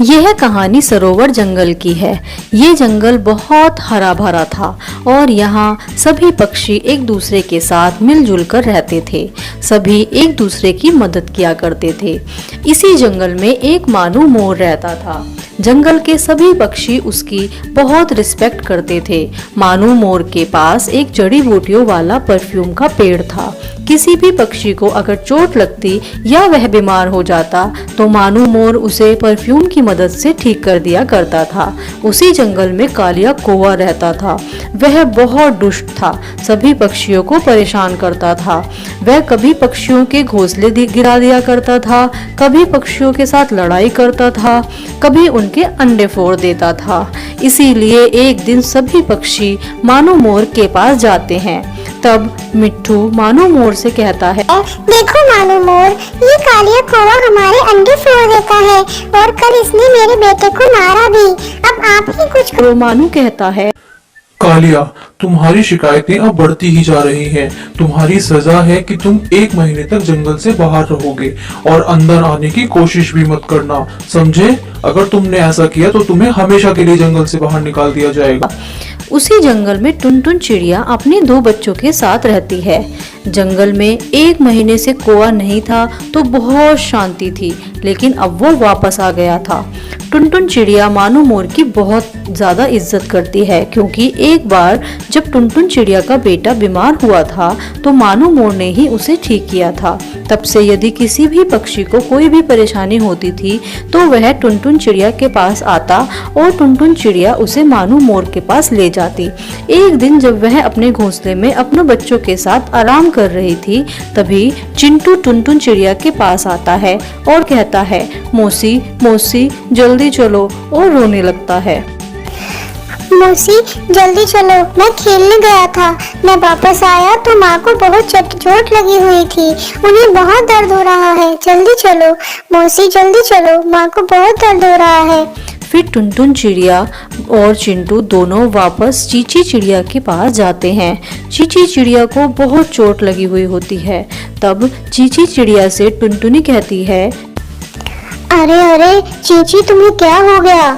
यह कहानी सरोवर जंगल की है। ये जंगल बहुत हरा भरा था और यहाँ सभी पक्षी एक दूसरे के साथ मिलजुल कर रहते थे। सभी एक दूसरे की मदद किया करते थे। इसी जंगल में एक मानू मोर रहता था। जंगल के सभी पक्षी उसकी बहुत रिस्पेक्ट करते थे। मानू मोर के पास एक जड़ी बूटियों वाला परफ्यूम का पेड़ था। किसी भी पक्षी को अगर चोट लगती या वह बीमार हो जाता तो मानू मोर उसे परफ्यूम की मदद से ठीक कर दिया करता था। उसी जंगल में कालिया कौवा रहता था। वह बहुत दुष्ट था, सभी पक्षियों को परेशान करता था। वह कभी पक्षियों के घोंसले गिरा दिया करता था, कभी पक्षियों के साथ लड़ाई करता था, कभी उनके अंडे फोड़ देता था। इसीलिए एक दिन सभी पक्षी मानू मोर के पास जाते हैं। तब मिट्ठू मानू मोर से कहता है, देखो मानू मोर, ये कालिया कौवा हमारे अंडे फोड़ देता है और कल इसने मेरे बेटे को मारा भी। अब आप ही कुछ करो। मानू कहता है, कालिया, तुम्हारी शिकायतें अब बढ़ती ही जा रही हैं। तुम्हारी सजा है कि तुम 1 महीने तक जंगल से बाहर रहोगे और अंदर आने की कोशिश भी मत करना, समझे? अगर तुमने ऐसा किया तो तुम्हें हमेशा के लिए जंगल से बाहर निकाल दिया जाएगा। उसी जंगल में टुनटुन चिड़िया अपने 2 बच्चों के साथ रहती है। जंगल में 1 महीने से कौवा नहीं था तो बहुत शांति थी, लेकिन अब वो वापस आ गया था। टुनटुन चिड़िया मानू मोर की बहुत ज्यादा इज्जत करती है, क्योंकि एक बार जब टुनटुन चिड़िया का बेटा बीमार हुआ था तो मानू मोर ने ही उसे ठीक किया था। तब से यदि किसी भी पक्षी को कोई भी परेशानी होती थी तो वह टुनटुन चिड़िया के पास आता और टुनटुन चिड़िया उसे मानू मोर के पास ले जाती। एक दिन जब वह अपने घोंसले में अपने बच्चों के साथ आराम कर रही थी, तभी चिंटू टुनटुन चिड़िया के पास आता है और कहता है, मौसी मौसी जल्दी चलो, और रोने लगता है। मौसी जल्दी चलो, मैं खेलने गया था। मैं वापस आया तो माँ को बहुत चोट लगी हुई थी, उन्हें बहुत दर्द हो रहा है। जल्दी चलो मौसी, जल्दी चलो, माँ को बहुत दर्द हो रहा है। फिर टुनटुन चिड़िया और चिंटू दोनों वापस चीची चिड़िया के पास जाते हैं। चीची चिड़िया को बहुत चोट लगी हुई होती है। तब चीची चिड़िया से टुनटुनी कहती है, अरे अरे चीची, तुम्हें क्या हो गया?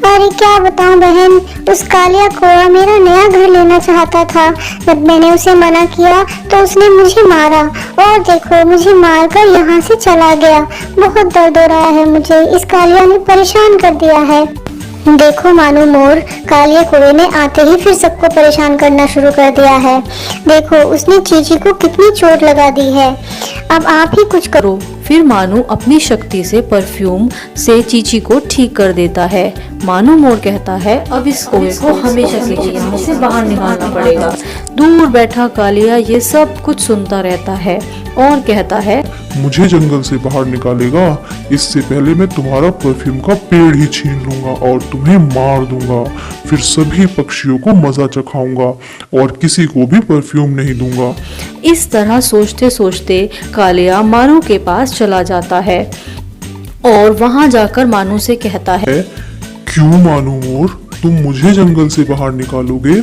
अरे क्या बताऊं बहन, उस कालिया कौवा मेरा नया घर लेना चाहता था। जब मैंने उसे मना किया तो उसने मुझे मारा और देखो मुझे मारकर यहाँ से चला गया। बहुत दर्द हो रहा है मुझे, इस कालिया ने परेशान कर दिया है। देखो मानू मोर, कालिया कौवे ने आते ही फिर सबको परेशान करना शुरू कर दिया है। देखो उसने चीची को कितनी चोट लगा दी है। अब आप ही कुछ करो। फिर मानू अपनी शक्ति से परफ्यूम से चीची को ठीक कर देता है। मानू मोर कहता है, अब इस कौवे को हमेशा के लिए यहाँ से बाहर निकालना पड़ेगा। दूर बैठा कालिया ये सब कुछ सुनता रहता है और कहता है, मुझे जंगल से बाहर निकालेगा, इससे पहले मैं तुम्हारा परफ्यूम का पेड़ ही छीन लूंगा और तुम्हें मार दूंगा। फिर सभी पक्षियों को मजा चखाऊंगा और किसी को भी परफ्यूम नहीं दूंगा। इस तरह सोचते सोचते कालिया मानू के पास चला जाता है और वहां जाकर मानू से कहता है, क्यों मानू मोर, तुम मुझे जंगल से बाहर निकालोगे?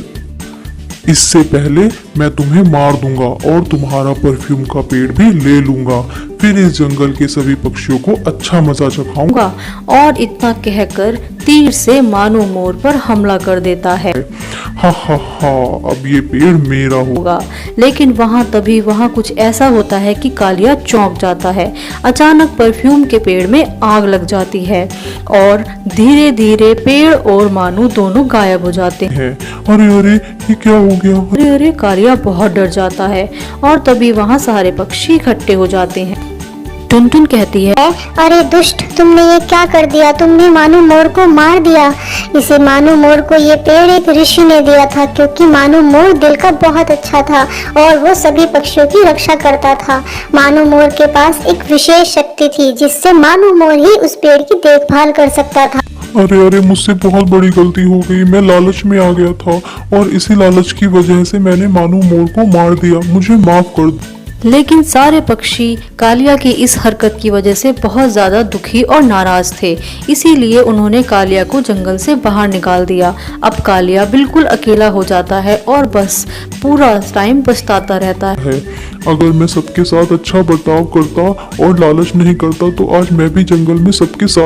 इससे पहले मैं तुम्हें मार दूंगा और तुम्हारा परफ्यूम का पेड़ भी ले लूंगा। फिर इस जंगल के सभी पक्षियों को अच्छा मजा चखाऊंगा। और इतना कहकर तीर से मानू मोर पर हमला कर देता है। हा हा हा, अब ये पेड़ मेरा होगा। लेकिन तभी वहाँ कुछ ऐसा होता है कि कालिया चौंक जाता है। अचानक परफ्यूम के पेड़ में आग लग जाती है और धीरे धीरे पेड़ और मानू दोनों गायब हो जाते हैं। अरे अरे, ये क्या हो गया? अरे अरे, कालिया बहुत डर जाता है और तभी वहाँ सारे पक्षी इकट्ठे हो जाते हैं। टुनटुन कहती है, अरे दुष्ट, तुमने ये क्या कर दिया? तुमने मानू मोर को मार दिया। इसे मानू मोर को ये पेड़ एक ऋषि ने दिया था, क्योंकि मानू मोर दिल का बहुत अच्छा था और वो सभी पक्षियों की रक्षा करता था। मानू मोर के पास एक विशेष शक्ति थी जिससे मानू मोर ही उस पेड़ की देखभाल कर सकता था। अरे अरे, मुझसे बहुत बड़ी गलती हो गई। मैं लालच में आ गया था और इसी लालच की वजह से मैंने मानू मोर को मार दिया। मुझे माफ कर दो। लेकिन सारे पक्षी कालिया की इस हरकत की वजह से बहुत ज्यादा दुखी और नाराज थे। इसीलिए उन्होंने कालिया को जंगल से बाहर निकाल दिया। अब कालिया बिल्कुल अकेला हो जाता है और बस पूरा टाइम पछताता रहता है। अगर मैं सबके साथ अच्छा बर्ताव करता और लालच नहीं करता तो आज मैं भी जंगल में सबके साथ